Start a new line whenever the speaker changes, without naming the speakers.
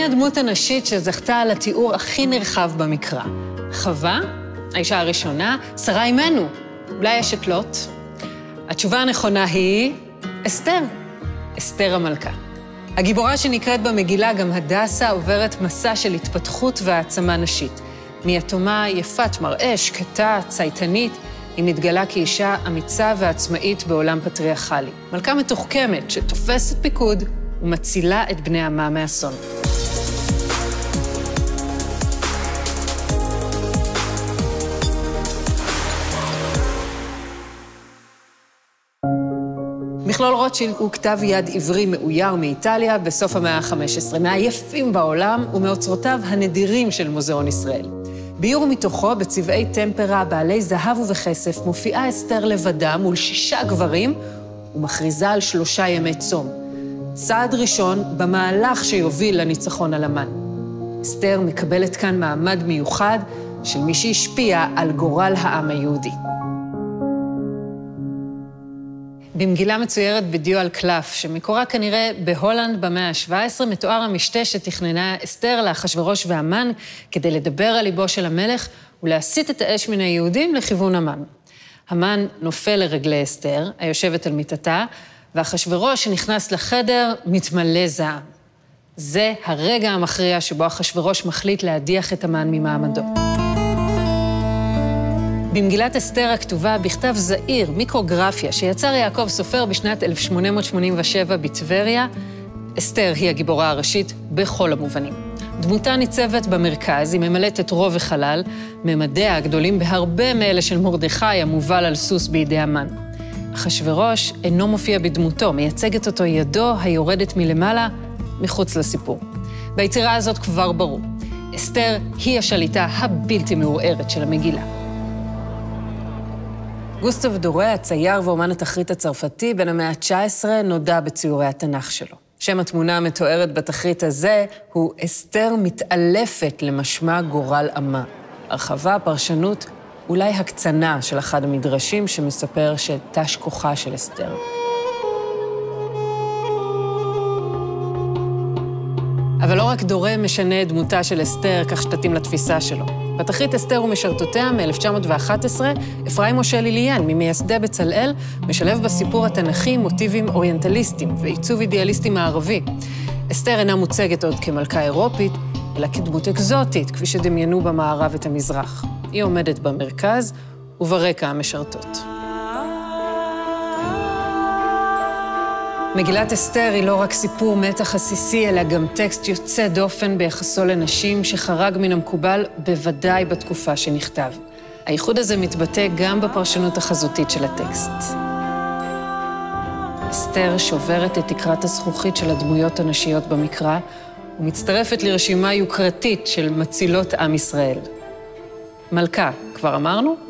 מי הדמות הנשית שזכתה על התיאור הכי נרחב במקרא? חווה? האישה הראשונה? שרה אימנו? אולי אשת לוט? התשובה הנכונה היא אסתר. אסתר המלכה. הגיבורה שנקראת במגילה, גם הדסה, עוברת מסע של התפתחות והעצמה נשית. מיתומה יפת מראה, שקטה, צייתנית, היא מתגלה כאישה אמיצה ועצמאית בעולם פטריארכלי. מלכה מתוחכמת שתופסת פיקוד ומצילה את בני עמה מאסון. מכלול רוטשילד הוא כתב יד עברי מאויר מאיטליה בסוף המאה ה-15, מהיפים בעולם ומאוצרותיו הנדירים של מוזיאון ישראל. ביור מתוכו, בצבעי טמפרה, בעלי זהב ובכסף, מופיעה אסתר לבדה מול 6 גברים ומכריזה על 3 ימי צום. צעד ראשון במהלך שיוביל לניצחון על המן. אסתר מקבלת כאן מעמד מיוחד של מי שהשפיע על גורל העם היהודי. במגילה מצוירת בדיו על קלף, שמקורה כנראה בהולנד במאה ה-17, מתואר המשתה שתכננה אסתר לאחשוורוש והמן כדי לדבר על ליבו של המלך ולהסיט את האש מן היהודים לכיוון המן. המן נופל לרגלי אסתר, היושבת על מיטתה, ואחשוורוש שנכנס לחדר מתמלא זעם. זה הרגע המכריע שבו אחשוורוש מחליט להדיח את המן ממעמדו. במגילת אסתר הכתובה בכתב זעיר, מיקרוגרפיה, שיצר יעקב סופר בשנת 1887 בטבריה, אסתר היא הגיבורה הראשית בכל המובנים. דמותה ניצבת במרכז, היא ממלאת את רוב החלל, ממדיה הגדולים בהרבה מאלה של מרדכי המובל על סוס בידי המן. אחשוורוש אינו מופיע בדמותו, מייצגת אותו ידו היורדת מלמעלה מחוץ לסיפור. ביצירה הזאת כבר ברור, אסתר היא השליטה הבלתי מעורערת של המגילה. גוסטב דורה, הצייר ואומן התחרית הצרפתי, בן המאה ה-19, נודע בציורי התנ"ך שלו. שם התמונה המתוארת בתחרית הזה הוא אסתר מתעלפת למשמע גורל עמה. הרחבה, פרשנות, אולי הקצנה של אחד המדרשים שמספר שתש כוחה של אסתר. אבל לא רק דורה משנה את דמותה של אסתר כך שתתאים לתפיסה שלו. בתחרית אסתר ומשרתותיה מ-1911, אפרים משה ליליאן, ממייסדי בצלאל, משלב בסיפור התנ"כי מוטיבים אוריינטליסטיים ועיצוב אידיאליסטי מערבי. אסתר אינה מוצגת עוד כמלכה אירופית, אלא כדמות אקזוטית, כפי שדמיינו במערב את המזרח. היא עומדת במרכז וברקע המשרתות. מגילת אסתר היא לא רק סיפור מתח עסיסי, אלא גם טקסט יוצא דופן ביחסו לנשים שחרג מן המקובל בוודאי בתקופה שנכתב. הייחוד הזה מתבטא גם בפרשנות החזותית של הטקסט. אסתר שוברת את תקרת הזכוכית של הדמויות הנשיות במקרא, ומצטרפת לרשימה יוקרתית של מצילות עם ישראל. מלכה, כבר אמרנו?